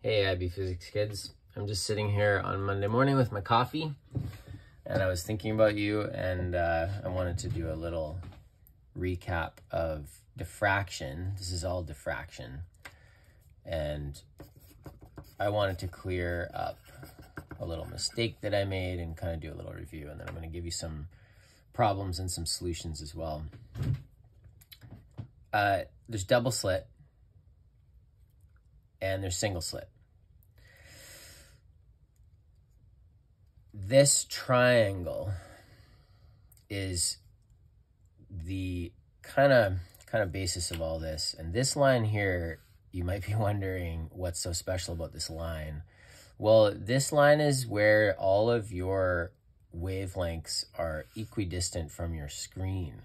Hey IB Physics kids, I'm just sitting here on Monday morning with my coffee and I was thinking about you and I wanted to do a little recap of diffraction. This is all diffraction and I wanted to clear up a little mistake that I made and kind of do a little review, and then I'm going to give you some problems and some solutions as well. There's double slit and there's single slit. This triangle is the kind of basis of all this. And this line here, you might be wondering what's so special about this line. Well, this line is where all of your wavelengths are equidistant from your screen.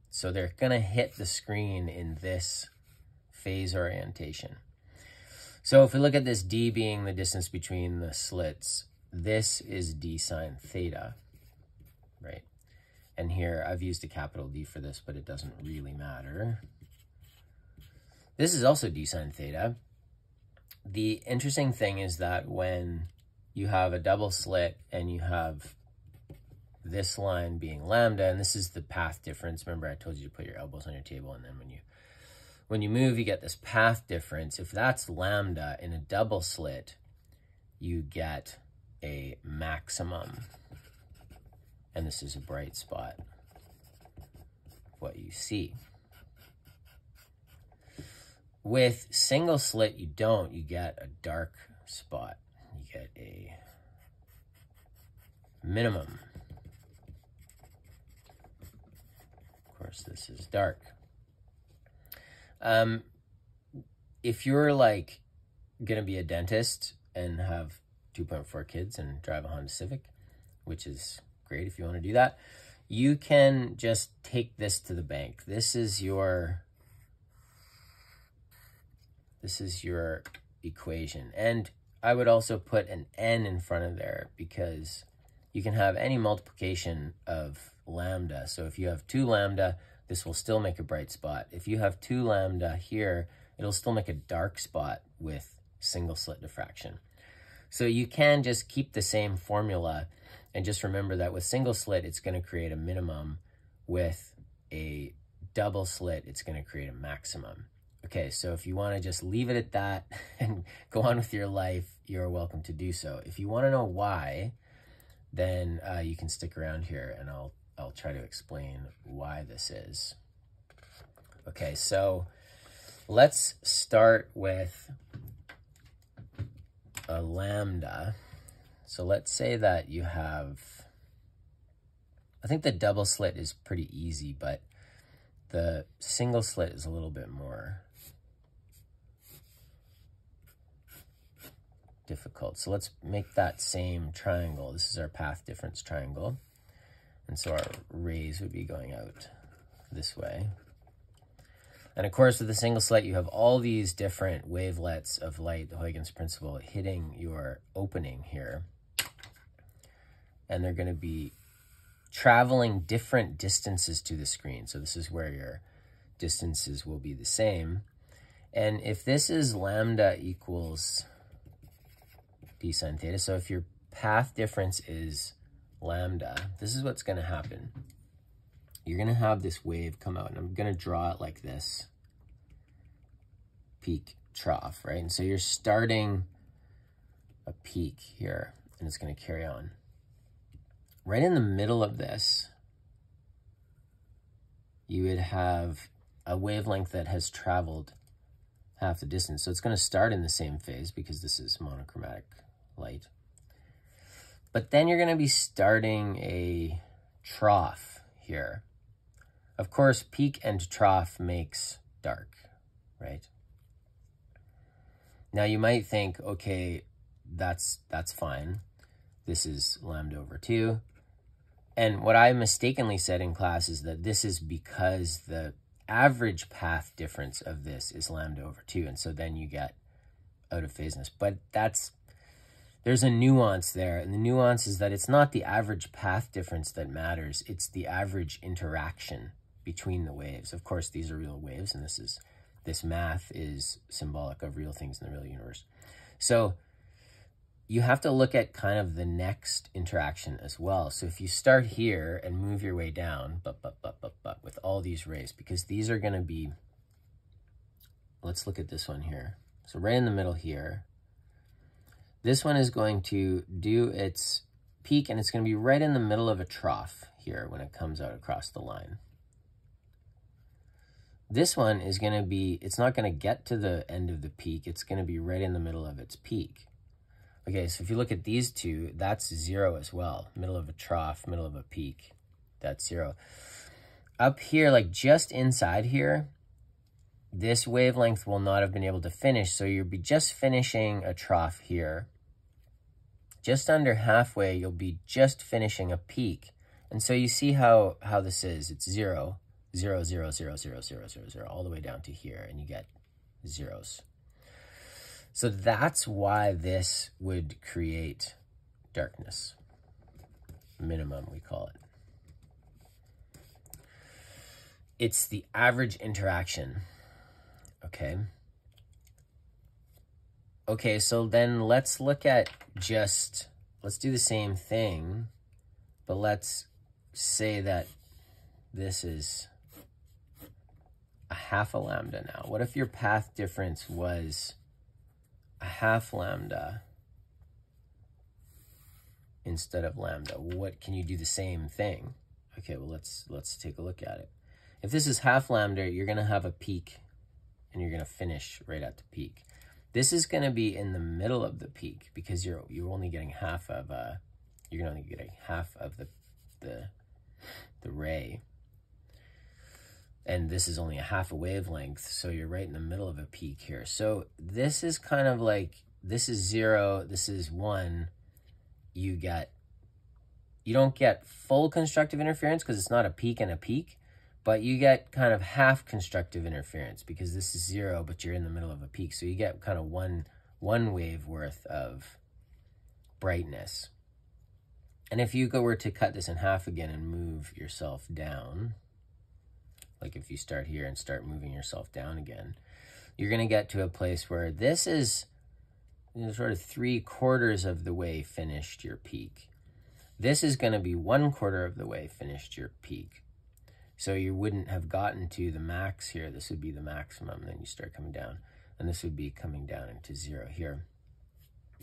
So they're going to hit the screen in this phase orientation. So if we look at this D being the distance between the slits, this is D sine theta, right? And here I've used a capital D for this, but it doesn't really matter. This is also D sine theta. The interesting thing is that when you have a double slit and you have this line being lambda, and this is the path difference. Remember I told you to put your elbows on your table, and then when you move, you get this path difference. If that's lambda in a double slit, you get a maximum. And this is a bright spot, what you see. With single slit, you don't. You get a dark spot. You get a minimum. Of course, this is dark. If you're like gonna be a dentist and have 2.4 kids and drive a Honda Civic, which is great if you want to do that, you can just take this to the bank. This is your equation. And I would also put an n in front of there because you can have any multiplication of lambda. So if you have 2 lambda, this will still make a bright spot. If you have 2 lambda here, it'll still make a dark spot with single slit diffraction. So you can just keep the same formula and just remember that with single slit, it's going to create a minimum. With a double slit, it's going to create a maximum. Okay, so if you want to just leave it at that and go on with your life, you're welcome to do so. If you want to know why, then you can stick around here and I'll try to explain why this is. Okay, so let's start with a lambda. So let's say that you have, I think the double slit is pretty easy, but the single slit is a little bit more difficult. So let's make that same triangle. This is our path difference triangle. And so our rays would be going out this way. And of course, with the single slit, you have all these different wavelets of light, the Huygens principle, hitting your opening here. And they're going to be traveling different distances to the screen. So this is where your distances will be the same. And if this is lambda equals d sine theta, so if your path difference is lambda, this is what's going to happen. You're going to have this wave come out, and I'm going to draw it like this. Peak, trough, right? And so you're starting a peak here, and it's going to carry on. Right in the middle of this, you would have a wavelength that has traveled half the distance. So it's going to start in the same phase because this is monochromatic light. But then you're going to be starting a trough here. Of course, peak and trough makes dark, right? Now you might think, okay, that's fine. This is lambda over 2. And what I mistakenly said in class is that this is because the average path difference of this is lambda over 2. And so then you get out of phaseness. But there's a nuance there. And the nuance is that it's not the average path difference that matters. It's the average interaction between the waves. Of course, these are real waves, and this is this math is symbolic of real things in the real universe. So you have to look at kind of the next interaction as well. So if you start here and move your way down, but with all these rays, because these are going to be, let's look at this one here. So right in the middle here, this one is going to do its peak, and it's going to be right in the middle of a trough here when it comes out across the line. This one is going to be, it's not going to get to the end of the peak. It's going to be right in the middle of its peak. Okay, so if you look at these two, that's 0 as well. Middle of a trough, middle of a peak, that's 0. Up here, like just inside here, this wavelength will not have been able to finish, so you'll be just finishing a trough here. Just under halfway, you'll be just finishing a peak. And so you see how this is. It's 0, 0, 0, 0, 0, 0, 0, 0, all the way down to here, and you get zeros. So that's why this would create darkness. Minimum, we call it. It's the average interaction, okay? Okay, so then let's look at just, let's do the same thing, but let's say that this is a half a lambda now. What if your path difference was a half lambda instead of lambda? What can you do the same thing? Okay, well, let's take a look at it. If this is half lambda, you're going to have a peak, and you're going to finish right at the peak. This is going to be in the middle of the peak because you're only getting half of you're only getting half of the ray, and this is only a half a wavelength, so you're right in the middle of a peak here. So this is kind of like, this is 0, this is 1. You don't get full constructive interference because it's not a peak and a peak, but you get kind of half constructive interference because this is 0, but you're in the middle of a peak. So you get kind of one wave worth of brightness. And if you were to cut this in half again and move yourself down, like if you start here and start moving yourself down again, you're going to get to a place where this is, you know, sort of 3/4 of the way finished your peak. This is going to be 1/4 of the way finished your peak. So you wouldn't have gotten to the max here. This would be the maximum. And then you start coming down, and this would be coming down into 0 here.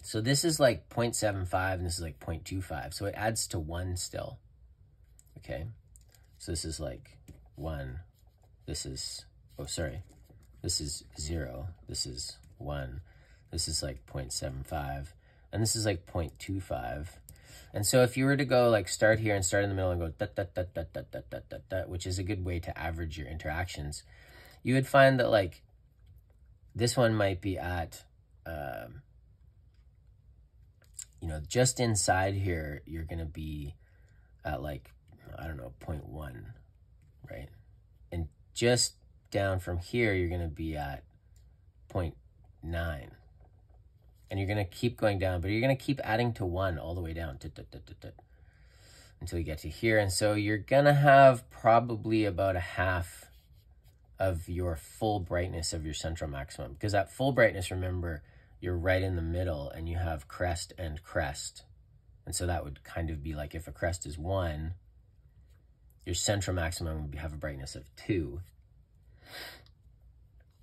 So this is like 0.75, and this is like 0.25. So it adds to 1 still. Okay. So this is like 1. This is, oh, sorry. This is 0. This is 1. This is like 0.75. And this is like 0.25. And so if you were to go like start here and start in the middle and go dot, dot, dot, dot, dot, dot, dot, dot, dot, which is a good way to average your interactions, you would find that like this one might be at, you know, just inside here, you're going to be at like, I don't know, 0.1, right? And just down from here, you're going to be at 0.9. And you're going to keep going down, but you're going to keep adding to 1 all the way down until you get to here. And so you're going to have probably about a half of your full brightness of your central maximum. Because at full brightness, remember, you're right in the middle and you have crest and crest. And so that would kind of be like if a crest is 1, your central maximum would have a brightness of 2.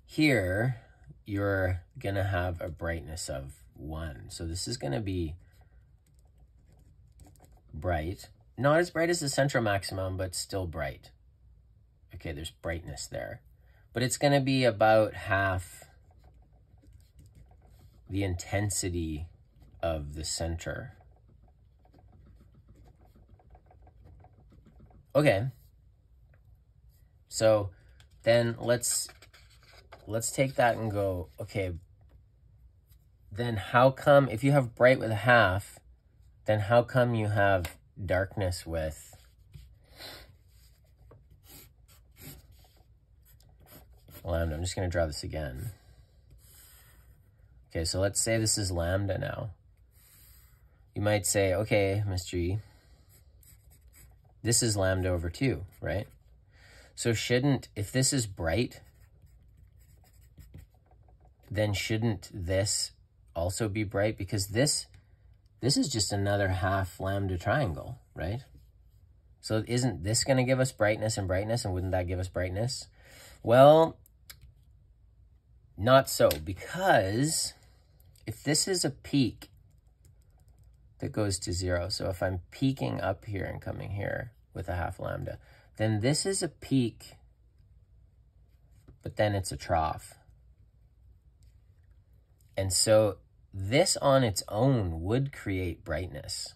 Here, you're going to have a brightness of 1. So this is going to be bright. Not as bright as the central maximum, but still bright. Okay, there's brightness there. But it's going to be about half the intensity of the center. Okay. So then let's take that and go, okay, then how come, if you have bright with a half, then how come you have darkness with lambda? I'm just going to draw this again. Okay, so let's say this is lambda now. You might say, okay, Mr. E, this is lambda over 2, right? So shouldn't, if this is bright, then shouldn't this also be bright? Because this is just another half lambda triangle, right? So isn't this going to give us brightness and brightness, and wouldn't that give us brightness? Well, not so, because if this is a peak that goes to 0, so if I'm peaking up here and coming here with a half lambda, then this is a peak, but then it's a trough. And so this on its own would create brightness,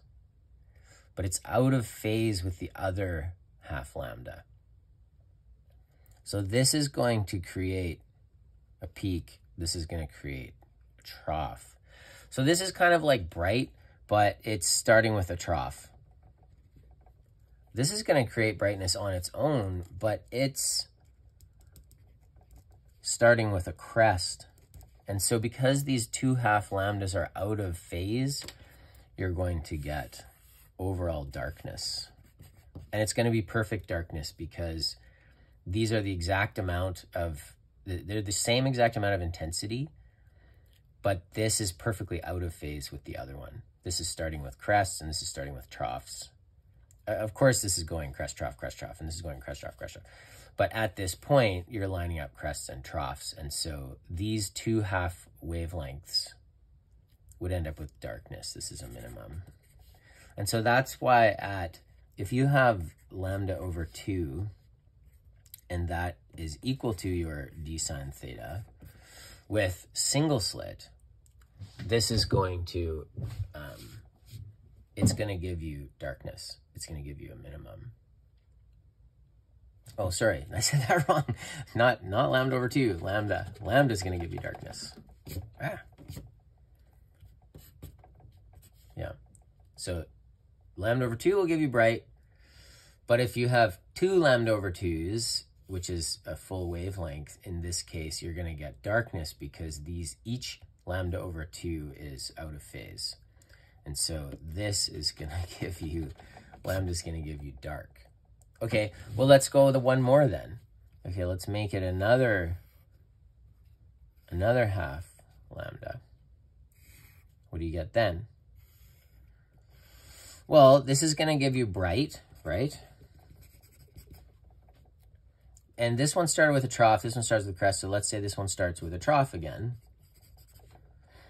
but it's out of phase with the other half lambda. So this is going to create a peak. This is going to create a trough. So this is kind of like bright, but it's starting with a trough. This is going to create brightness on its own, but it's starting with a crest. And so because these two half lambdas are out of phase, you're going to get overall darkness. And it's going to be perfect darkness because these are the exact amount of, they're the same exact amount of intensity, but this is perfectly out of phase with the other one. This is starting with crests, and this is starting with troughs. Of course, this is going crest, trough, and this is going crest, trough, crest, trough. But at this point, you're lining up crests and troughs. And so these two half wavelengths would end up with darkness. This is a minimum. And so that's why if you have lambda over 2, and that is equal to your d sine theta, with single slit, this is going to, it's going to give you darkness. It's going to give you a minimum. Oh, sorry, I said that wrong. Not lambda over 2, lambda. Lambda is going to give you darkness. Yeah. So lambda over 2 will give you bright. But if you have 2 lambda over 2s, which is a full wavelength, in this case, you're going to get darkness because each lambda over 2 is out of phase. And so this is going to give you, lambda is going to give you dark. Okay, well, let's go with one more then. Okay, let's make it another half lambda. What do you get then? Well, this is going to give you bright, right? And this one started with a trough. This one starts with a crest. So let's say this one starts with a trough again.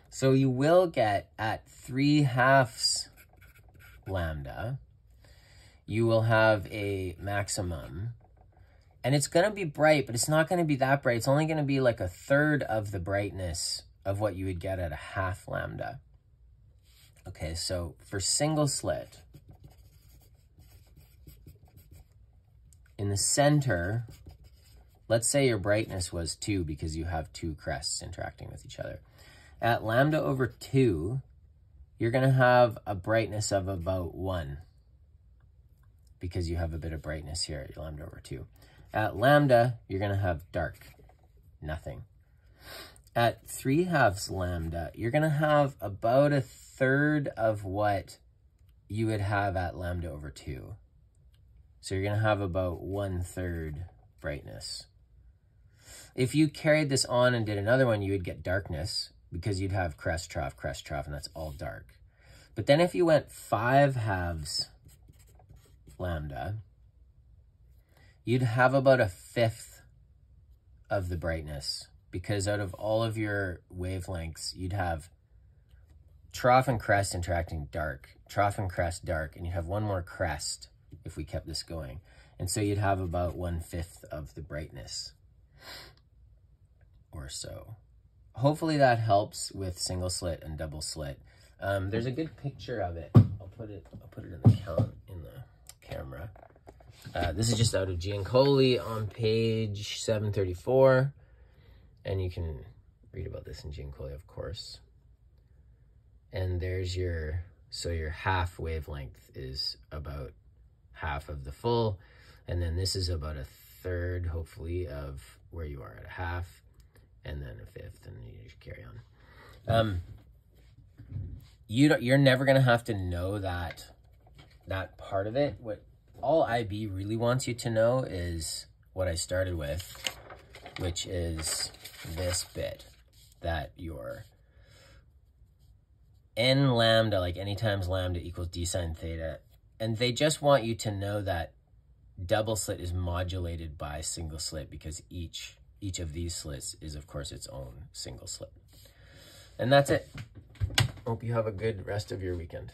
So you will get at 3/2 lambda, you will have a maximum. And it's going to be bright, but it's not going to be that bright. It's only going to be like 1/3 of the brightness of what you would get at a half lambda. Okay, so for single slit, in the center, let's say your brightness was 2 because you have 2 crests interacting with each other. At lambda over 2, you're going to have a brightness of about 1 because you have a bit of brightness here at lambda over 2. At lambda, you're going to have dark, nothing. At 3/2 lambda, you're going to have about 1/3 of what you would have at lambda over 2. So you're going to have about 1/3 brightness. If you carried this on and did another one, you would get darkness because you'd have crest, trough, and that's all dark. But then if you went 5/2 lambda, you'd have about 1/5 of the brightness because out of all of your wavelengths, you'd have trough and crest interacting dark, trough and crest dark, and you'd have one more crest if we kept this going. And so you'd have about 1/5 of the brightness or so. Hopefully that helps with single slit and double slit. There's a good picture of it. I'll put it in the camera. This is just out of Giancoli on page 734, and you can read about this in Giancoli, of course. And there's your half wavelength is about half of the full, and then this is about 1/3, hopefully, of where you are at a half, and then 1/5, and you just carry on. You're never gonna have to know that part of it. What all IB really wants you to know is what I started with, which is this bit. that your n lambda, like any times lambda equals d sine theta, and they just want you to know that double slit is modulated by single slit because each of these slits is, of course, its own single slit. And that's it. Hope you have a good rest of your weekend.